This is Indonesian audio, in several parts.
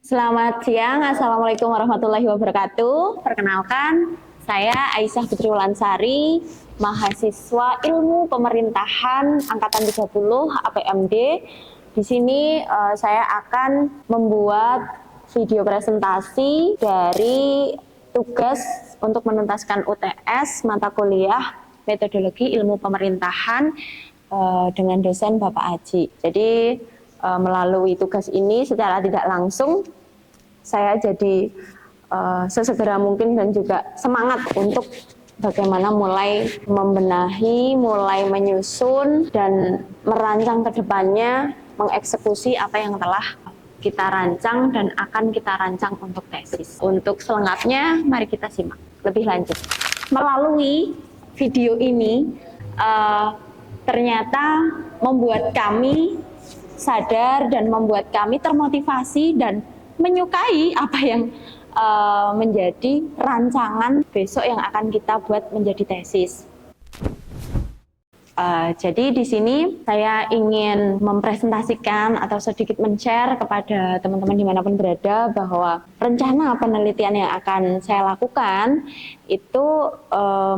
Selamat siang, Assalamualaikum warahmatullahi wabarakatuh. Perkenalkan, saya Aisyah Putri Wulansari, mahasiswa Ilmu Pemerintahan Angkatan 30 APMD. Di sini saya akan membuat video presentasi dari tugas untuk menuntaskan UTS mata kuliah Metodologi Ilmu Pemerintahan dengan dosen Bapak Aji. Jadi melalui tugas ini secara tidak langsung saya jadi sesegera mungkin dan juga semangat untuk bagaimana mulai membenahi, mulai menyusun dan merancang ke depannya, mengeksekusi apa yang telah kita rancang dan akan kita rancang untuk tesis. Untuk selengkapnya, mari kita simak lebih lanjut. Melalui video ini ternyata membuat kami sadar dan membuat kami termotivasi dan menyukai apa yang menjadi rancangan besok yang akan kita buat menjadi tesis. Jadi di sini saya ingin mempresentasikan atau sedikit men-share kepada teman-teman dimanapun berada bahwa rencana penelitian yang akan saya lakukan itu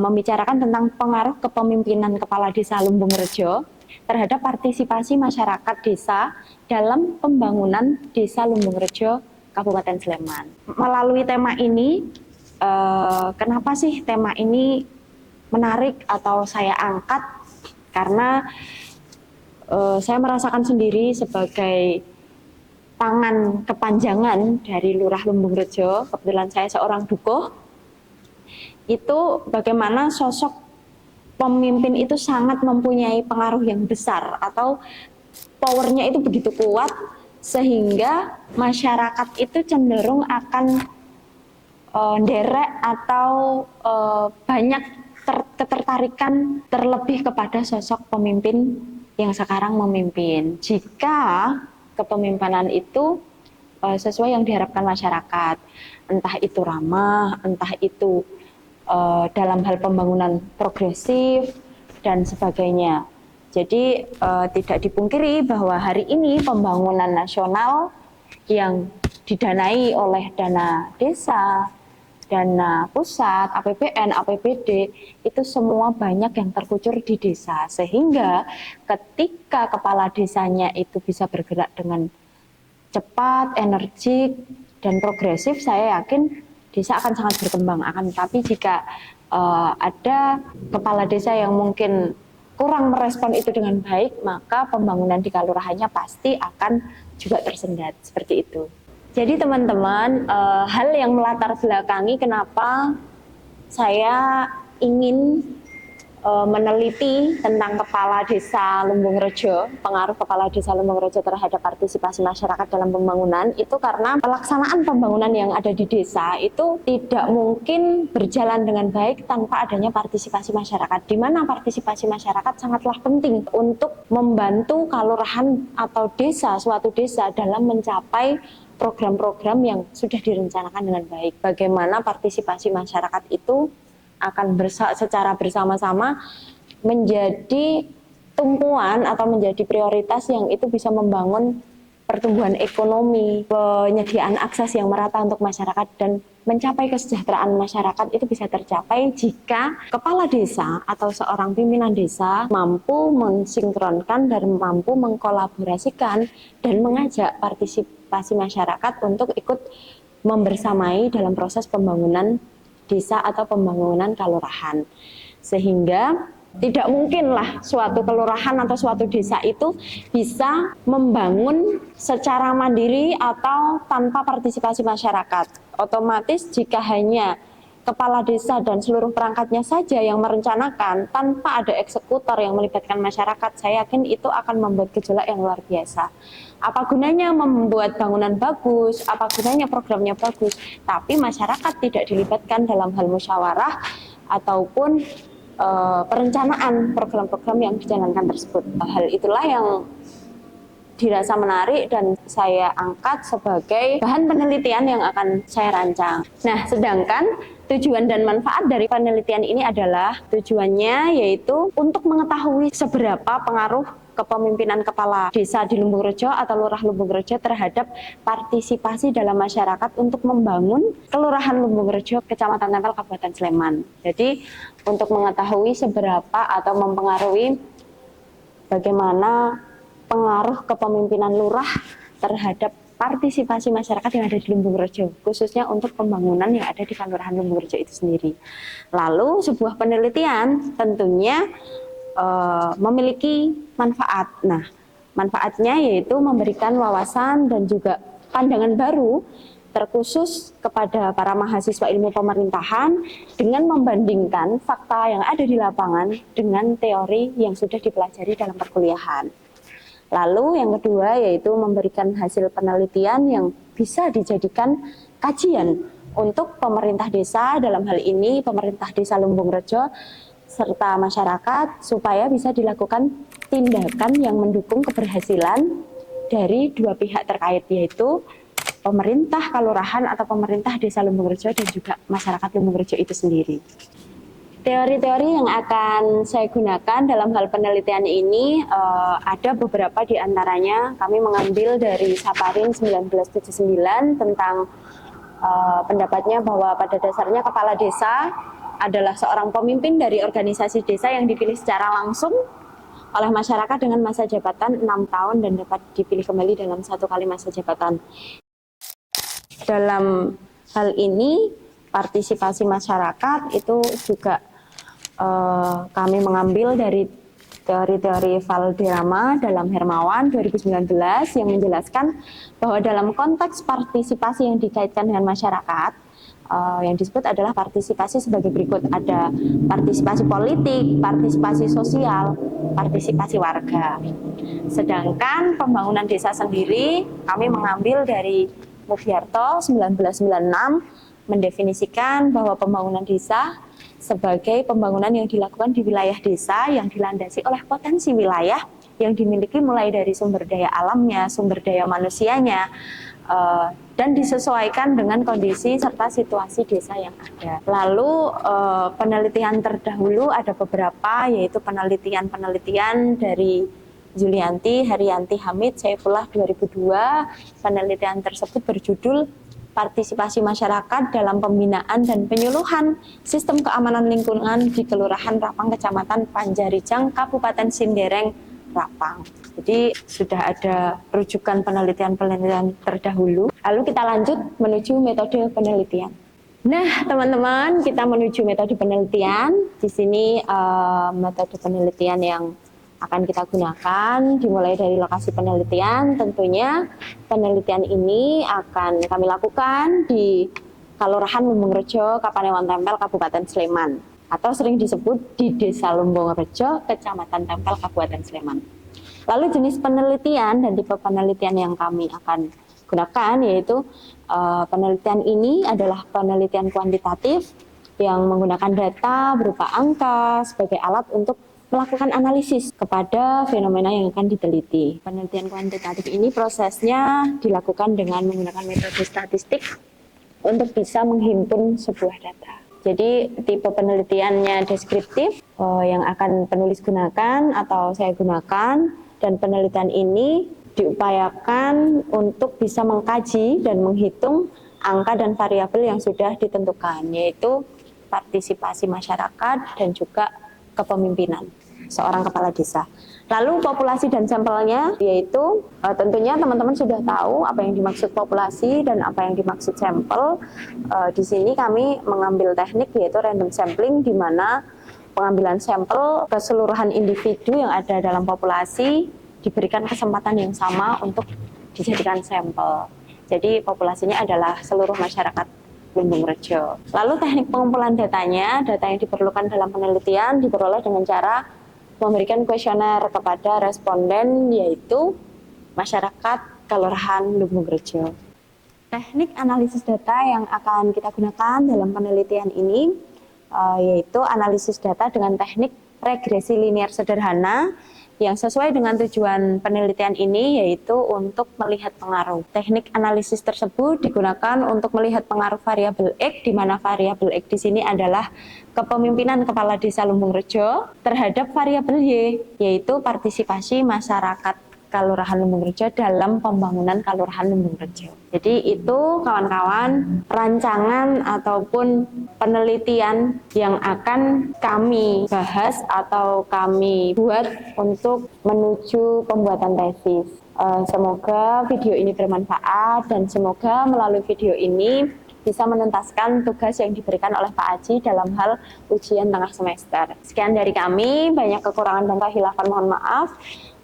membicarakan tentang pengaruh kepemimpinan Kepala Desa Lumbung Rejo terhadap partisipasi masyarakat desa dalam pembangunan Desa Lumbung Rejo, Kabupaten Sleman. Melalui tema ini, kenapa sih tema ini menarik atau saya angkat? Karena saya merasakan sendiri sebagai tangan kepanjangan dari Lurah Lumbung Rejo, kebetulan saya seorang dukuh, itu bagaimana sosok pemimpin itu sangat mempunyai pengaruh yang besar atau powernya itu begitu kuat sehingga masyarakat itu cenderung akan nderek atau banyak ketertarikan terlebih kepada sosok pemimpin yang sekarang memimpin. Jika kepemimpinan itu sesuai yang diharapkan masyarakat, entah itu ramah, entah itu dalam hal pembangunan progresif dan sebagainya. Jadi tidak dipungkiri bahwa hari ini pembangunan nasional yang didanai oleh dana desa, dana pusat, APBN, APBD, itu semua banyak yang terkucur di desa. Sehingga ketika kepala desanya itu bisa bergerak dengan cepat, energik, dan progresif, saya yakin desa akan sangat berkembang. Tapi jika ada kepala desa yang mungkin kurang merespon itu dengan baik, maka pembangunan di kelurahannya pasti akan juga tersendat, seperti itu. Jadi teman-teman, hal yang melatar belakangi kenapa saya ingin meneliti tentang Kepala Desa Lumbung Rejo, pengaruh Kepala Desa Lumbung Rejo terhadap partisipasi masyarakat dalam pembangunan, itu karena pelaksanaan pembangunan yang ada di desa itu tidak mungkin berjalan dengan baik tanpa adanya partisipasi masyarakat, di mana partisipasi masyarakat sangatlah penting untuk membantu kelurahan atau desa, suatu desa dalam mencapai program-program yang sudah direncanakan dengan baik. Bagaimana partisipasi masyarakat itu akan secara bersama-sama menjadi tumpuan atau menjadi prioritas yang itu bisa membangun pertumbuhan ekonomi, penyediaan akses yang merata untuk masyarakat, dan mencapai kesejahteraan masyarakat itu bisa tercapai jika kepala desa atau seorang pimpinan desa mampu mensinkronkan dan mampu mengkolaborasikan dan mengajak partisipasi masyarakat untuk ikut membersamai dalam proses pembangunan desa atau pembangunan kelurahan. Sehingga tidak mungkinlah suatu kelurahan atau suatu desa itu bisa membangun secara mandiri atau tanpa partisipasi masyarakat. Otomatis jika hanya kepala desa dan seluruh perangkatnya saja yang merencanakan tanpa ada eksekutor yang melibatkan masyarakat, saya yakin itu akan membuat gejolak yang luar biasa. Apa gunanya membuat bangunan bagus, apa gunanya programnya bagus, tapi masyarakat tidak dilibatkan dalam hal musyawarah ataupun perencanaan program-program yang dijalankan tersebut. Hal itulah yang dirasa menarik dan saya angkat sebagai bahan penelitian yang akan saya rancang. Nah, sedangkan tujuan dan manfaat dari penelitian ini adalah tujuannya yaitu untuk mengetahui seberapa pengaruh kepemimpinan kepala desa di Lumbungrejo atau Lurah Lumbungrejo terhadap partisipasi dalam masyarakat untuk membangun Kelurahan Lumbungrejo, Kecamatan Tempel, Kabupaten Sleman. Jadi untuk mengetahui seberapa atau mempengaruhi bagaimana pengaruh kepemimpinan lurah terhadap partisipasi masyarakat yang ada di Lumbungrejo, khususnya untuk pembangunan yang ada di Kelurahan Lumbungrejo itu sendiri. Lalu sebuah penelitian tentunya memiliki manfaat. Nah, manfaatnya yaitu memberikan wawasan dan juga pandangan baru terkhusus kepada para mahasiswa ilmu pemerintahan dengan membandingkan fakta yang ada di lapangan dengan teori yang sudah dipelajari dalam perkuliahan. Lalu yang kedua yaitu memberikan hasil penelitian yang bisa dijadikan kajian untuk pemerintah desa, dalam hal ini pemerintah desa Lumbungrejo serta masyarakat, supaya bisa dilakukan tindakan yang mendukung keberhasilan dari dua pihak terkait, yaitu pemerintah kelurahan atau pemerintah desa Lumbungrejo dan juga masyarakat Lumbungrejo itu sendiri. Teori-teori yang akan saya gunakan dalam hal penelitian ini ada beberapa di antaranya kami mengambil dari Saparin 1979 tentang pendapatnya bahwa pada dasarnya kepala desa adalah seorang pemimpin dari organisasi desa yang dipilih secara langsung oleh masyarakat dengan masa jabatan 6 tahun dan dapat dipilih kembali dalam 1 kali masa jabatan. Dalam hal ini partisipasi masyarakat itu juga kami mengambil dari teori-teori Valderrama dalam Hermawan 2019 yang menjelaskan bahwa dalam konteks partisipasi yang dikaitkan dengan masyarakat, yang disebut adalah partisipasi sebagai berikut. Ada partisipasi politik, partisipasi sosial, partisipasi warga. Sedangkan pembangunan desa sendiri kami mengambil dari Mugyarto 1996 mendefinisikan bahwa pembangunan desa sebagai pembangunan yang dilakukan di wilayah desa yang dilandasi oleh potensi wilayah yang dimiliki mulai dari sumber daya alamnya, sumber daya manusianya, dan disesuaikan dengan kondisi serta situasi desa yang ada. Lalu penelitian terdahulu ada beberapa, yaitu penelitian dari Julianti, Haryanti, Hamid, Saifullah 2002. Penelitian tersebut berjudul Partisipasi Masyarakat dalam Pembinaan dan Penyuluhan Sistem Keamanan Lingkungan di Kelurahan Rapang, Kecamatan Panjarijang, Kabupaten Sindereng, Rapang. Jadi sudah ada rujukan penelitian-penelitian terdahulu. Lalu kita lanjut menuju metode penelitian. Nah, teman-teman, kita menuju metode penelitian. Di sini metode penelitian yang akan kita gunakan dimulai dari lokasi penelitian. Tentunya penelitian ini akan kami lakukan di Kelurahan Lumbungrejo, Kapanewon Tempel, Kabupaten Sleman, atau sering disebut di Desa Lumbungrejo, Kecamatan Tempel, Kabupaten Sleman. Lalu jenis penelitian dan tipe penelitian yang kami akan gunakan yaitu penelitian ini adalah penelitian kuantitatif yang menggunakan data berupa angka sebagai alat untuk melakukan analisis kepada fenomena yang akan diteliti. Penelitian kuantitatif ini prosesnya dilakukan dengan menggunakan metode statistik untuk bisa menghimpun sebuah data. Jadi tipe penelitiannya deskriptif yang akan penulis gunakan atau saya gunakan, dan penelitian ini diupayakan untuk bisa mengkaji dan menghitung angka dan variabel yang sudah ditentukan, yaitu partisipasi masyarakat dan juga kepemimpinan seorang kepala desa. Lalu populasi dan sampelnya, yaitu tentunya teman-teman sudah tahu apa yang dimaksud populasi dan apa yang dimaksud sampel. Di sini kami mengambil teknik yaitu random sampling, di mana pengambilan sampel keseluruhan individu yang ada dalam populasi diberikan kesempatan yang sama untuk dijadikan sampel. Jadi populasinya adalah seluruh masyarakat Lumbungrejo. Lalu teknik pengumpulan datanya, data yang diperlukan dalam penelitian diperoleh dengan cara memberikan kuesioner kepada responden, yaitu masyarakat Kelurahan Lumbungrejo. Teknik analisis data yang akan kita gunakan dalam penelitian ini yaitu analisis data dengan teknik regresi linear sederhana, yang sesuai dengan tujuan penelitian ini, yaitu untuk melihat pengaruh. Teknik analisis tersebut digunakan untuk melihat pengaruh variabel X, di mana variabel X di sini adalah kepemimpinan Kepala Desa Lumbung Rejo terhadap variabel Y, yaitu partisipasi masyarakat Kelurahan Lumbung Rejo dalam pembangunan Kelurahan Lumbung Rejo. Jadi itu kawan-kawan rancangan ataupun penelitian yang akan kami bahas atau kami buat untuk menuju pembuatan tesis. Semoga video ini bermanfaat dan semoga melalui video ini bisa menuntaskan tugas yang diberikan oleh Pak Aji dalam hal ujian tengah semester. Sekian dari kami, banyak kekurangan dan kehilafan mohon maaf.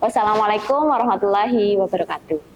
Wassalamualaikum warahmatullahi wabarakatuh.